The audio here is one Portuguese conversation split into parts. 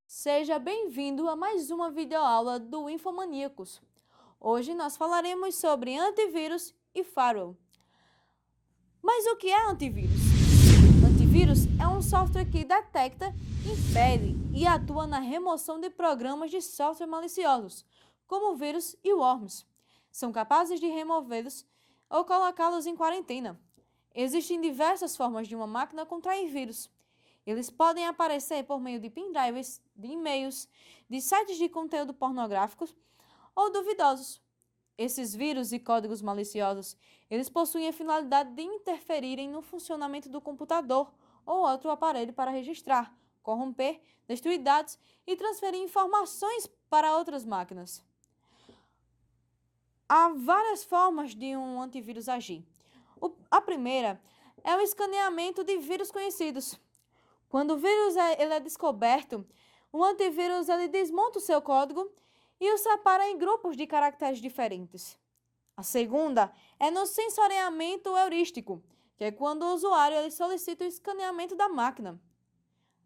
Seja bem-vindo a mais uma videoaula do Infomaníacos. Hoje nós falaremos sobre antivírus e firewall. Mas o que é antivírus? Antivírus é um software que detecta, impede e atua na remoção de programas de software maliciosos, como vírus e worms. São capazes de removê-los ou colocá-los em quarentena. Existem diversas formas de uma máquina contrair vírus. Eles podem aparecer por meio de pendrives, de e-mails, de sites de conteúdo pornográficos ou duvidosos. Esses vírus e códigos maliciosos, eles possuem a finalidade de interferirem no funcionamento do computador ou outro aparelho para registrar, corromper, destruir dados e transferir informações para outras máquinas. Há várias formas de um antivírus agir. A primeira é o escaneamento de vírus conhecidos. Quando o vírus ele é descoberto, o antivírus ele desmonta o seu código e o separa em grupos de caracteres diferentes. A segunda é no sensoriamento heurístico, que é quando o usuário ele solicita o escaneamento da máquina.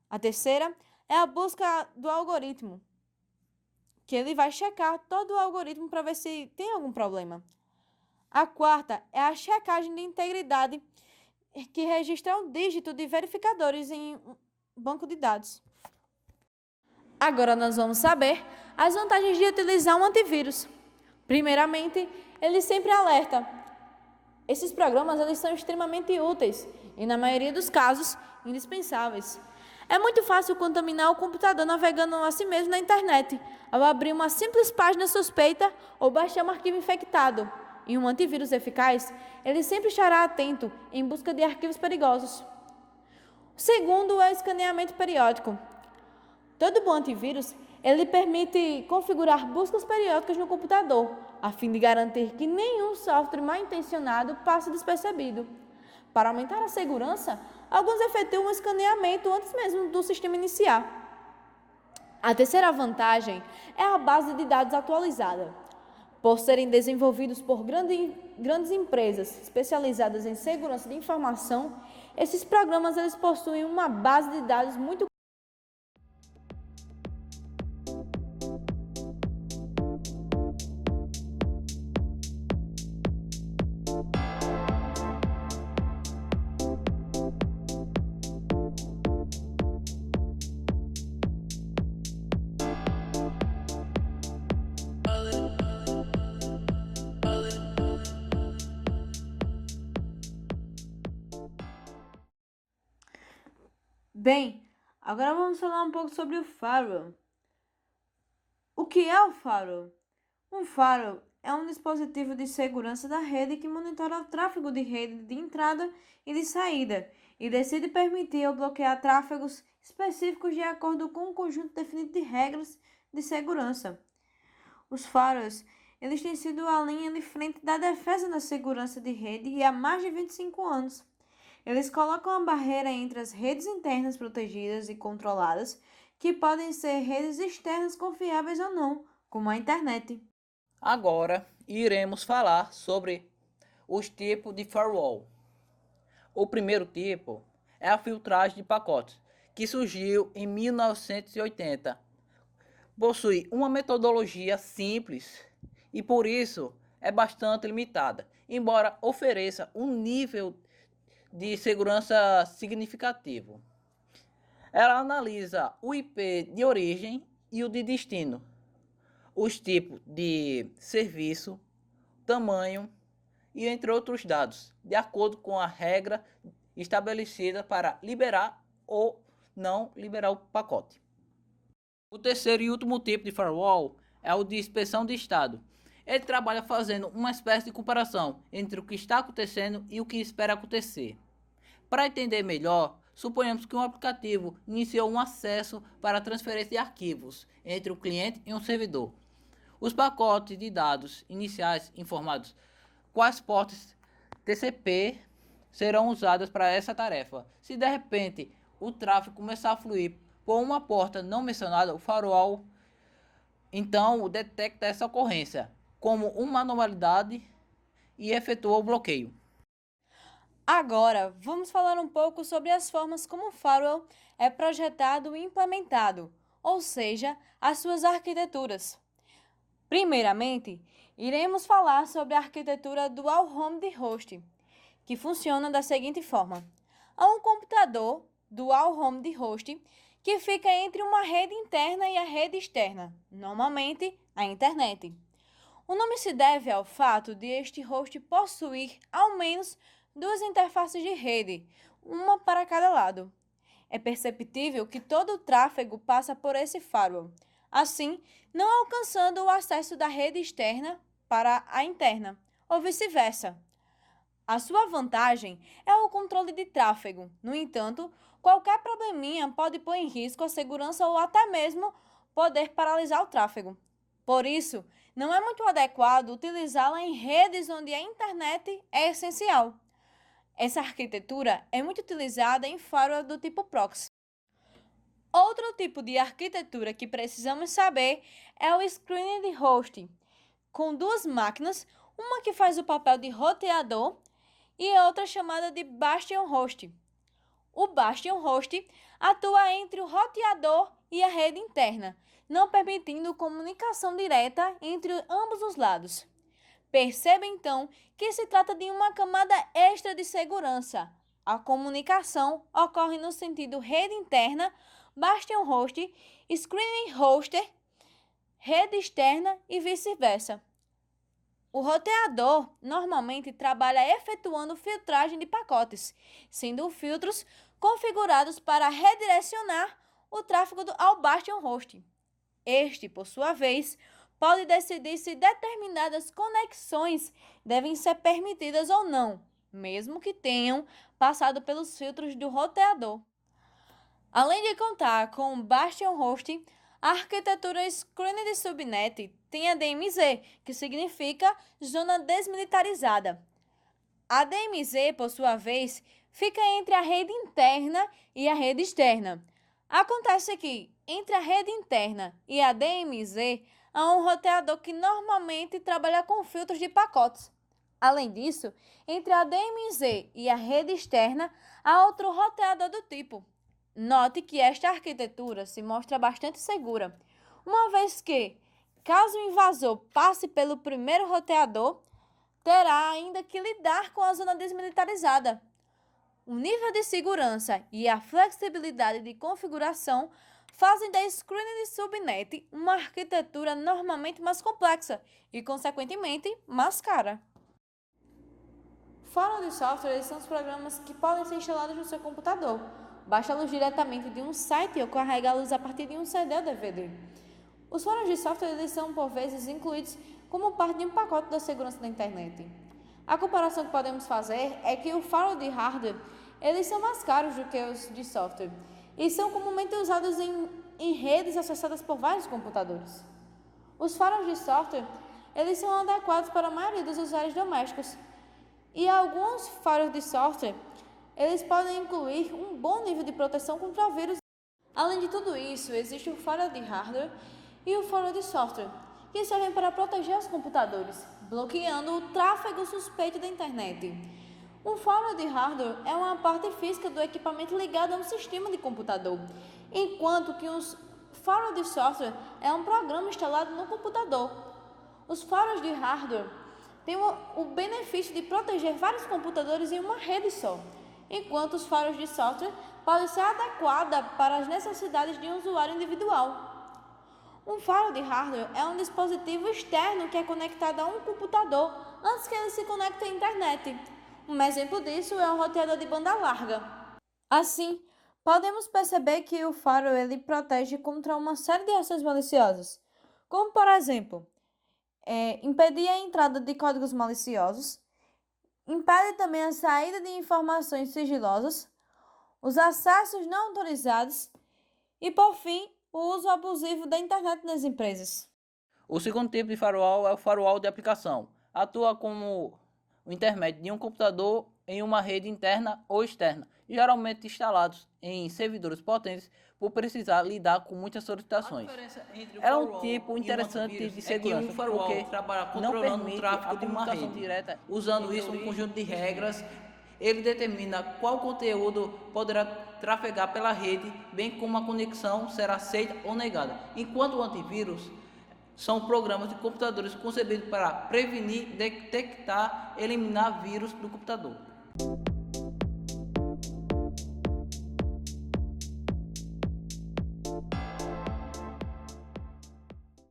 A terceira é a busca do algoritmo, que ele vai checar todo o algoritmo para ver se tem algum problema. A quarta é a checagem de integridade, que registra o dígito de verificadores em um banco de dados. Agora nós vamos saber as vantagens de utilizar um antivírus. Primeiramente, ele sempre alerta. Esses programas eles são extremamente úteis e, na maioria dos casos, indispensáveis. É muito fácil contaminar o computador navegando a si mesmo na internet, ao abrir uma simples página suspeita ou baixar um arquivo infectado. E um antivírus eficaz, ele sempre estará atento em busca de arquivos perigosos. O segundo é o escaneamento periódico. Todo bom antivírus, ele permite configurar buscas periódicas no computador, a fim de garantir que nenhum software mal intencionado passe despercebido. Para aumentar a segurança, alguns efetuam um escaneamento antes mesmo do sistema iniciar. A terceira vantagem é a base de dados atualizada. Por serem desenvolvidos por grandes empresas especializadas em segurança de informação, esses programas eles possuem uma base de dados muito Bem, agora vamos falar um pouco sobre o firewall. O que é o firewall? Um firewall é um dispositivo de segurança da rede que monitora o tráfego de rede de entrada e de saída e decide permitir ou bloquear tráfegos específicos de acordo com um conjunto definido de regras de segurança. Os firewalls, eles têm sido a linha de frente da defesa da segurança de rede há mais de 25 anos. Eles colocam a barreira entre as redes internas protegidas e controladas, que podem ser redes externas confiáveis ou não, como a internet. Agora iremos falar sobre os tipos de firewall. O primeiro tipo é a filtragem de pacotes, que surgiu em 1980. Possui uma metodologia simples e por isso é bastante limitada, embora ofereça um nível de segurança significativo. Ela analisa o IP de origem e o de destino, os tipos de serviço, tamanho e entre outros dados, de acordo com a regra estabelecida para liberar ou não liberar o pacote. O terceiro e último tipo de firewall é o de inspeção de estado. Ele trabalha fazendo uma espécie de comparação entre o que está acontecendo e o que espera acontecer. Para entender melhor, suponhamos que um aplicativo iniciou um acesso para transferência de arquivos entre o cliente e um servidor. Os pacotes de dados iniciais informados quais portas TCP serão usadas para essa tarefa. Se de repente o tráfego começar a fluir por uma porta não mencionada, o firewall então detecta essa ocorrência como uma anormalidade e efetua o bloqueio. Agora, vamos falar um pouco sobre as formas como o firewall é projetado e implementado, ou seja, as suas arquiteturas. Primeiramente, iremos falar sobre a arquitetura Dual Home de Host, que funciona da seguinte forma: há um computador Dual Home de Host que fica entre uma rede interna e a rede externa, normalmente a internet. O nome se deve ao fato de este host possuir ao menos duas interfaces de rede, uma para cada lado. É perceptível que todo o tráfego passa por esse firewall, assim, não alcançando o acesso da rede externa para a interna, ou vice-versa. A sua vantagem é o controle de tráfego. No entanto, qualquer probleminha pode pôr em risco a segurança ou até mesmo poder paralisar o tráfego. Por isso, não é muito adequado utilizá-la em redes onde a internet é essencial. Essa arquitetura é muito utilizada em firewall do tipo proxy. Outro tipo de arquitetura que precisamos saber é o screening de host, com duas máquinas, uma que faz o papel de roteador e outra chamada de Bastion Host. O Bastion Host atua entre o roteador e a rede interna, não permitindo comunicação direta entre ambos os lados. Perceba então que se trata de uma camada extra de segurança. A comunicação ocorre no sentido rede interna, Bastion Host, Screening Hoster, rede externa e vice-versa. O roteador normalmente trabalha efetuando filtragem de pacotes, sendo filtros configurados para redirecionar o tráfego ao Bastion Host. Este, por sua vez, pode decidir se determinadas conexões devem ser permitidas ou não, mesmo que tenham passado pelos filtros do roteador. Além de contar com o Bastion Host, a arquitetura Screened de Subnet tem a DMZ, que significa Zona Desmilitarizada. A DMZ, por sua vez, fica entre a rede interna e a rede externa. Acontece que, entre a rede interna e a DMZ, há um roteador que normalmente trabalha com filtros de pacotes. Além disso, entre a DMZ e a rede externa, há outro roteador do tipo. Note que esta arquitetura se mostra bastante segura, uma vez que, caso o invasor passe pelo primeiro roteador, terá ainda que lidar com a zona desmilitarizada. O nível de segurança e a flexibilidade de configuração fazem da Screened Subnet uma arquitetura normalmente mais complexa e, consequentemente, mais cara. Fora de software, são os programas que podem ser instalados no seu computador. Baixa-los diretamente de um site ou carregá-los a partir de um CD ou DVD. Os fóruns de software são, por vezes, incluídos como parte de um pacote da segurança da internet. A comparação que podemos fazer é que os firewall de hardware eles são mais caros do que os de software e são comumente usados em redes acessadas por vários computadores. Os firewalls de software eles são adequados para a maioria dos usuários domésticos e alguns firewalls de software eles podem incluir um bom nível de proteção contra vírus. Além de tudo isso, existe o firewall de hardware e o firewall de software, que servem para proteger os computadores, bloqueando o tráfego suspeito da internet. Um firewall de hardware é uma parte física do equipamento ligado a um sistema de computador, enquanto que um firewall de software é um programa instalado no computador. Os firewalls de hardware têm o benefício de proteger vários computadores em uma rede só, enquanto os firewalls de software podem ser adequados para as necessidades de um usuário individual. Um firewall de hardware é um dispositivo externo que é conectado a um computador antes que ele se conecte à internet. Um exemplo disso é um roteador de banda larga. Assim, podemos perceber que o firewall ele protege contra uma série de ações maliciosas, como por exemplo, impedir a entrada de códigos maliciosos, impede também a saída de informações sigilosas, os acessos não autorizados e, por fim, o uso abusivo da internet nas empresas. O segundo tipo de firewall é o firewall de aplicação. Atua como o intermédio de um computador em uma rede interna ou externa, geralmente instalados em servidores potentes por precisar lidar com muitas solicitações. É um tipo interessante de segurança, porque trabalha não controlando permite o tráfego a de uma comunicação rede, direta, usando isso um conjunto de regras Ele determina qual conteúdo poderá trafegar pela rede, bem como a conexão será aceita ou negada. Enquanto o antivírus são programas de computadores concebidos para prevenir, detectar e eliminar vírus do computador.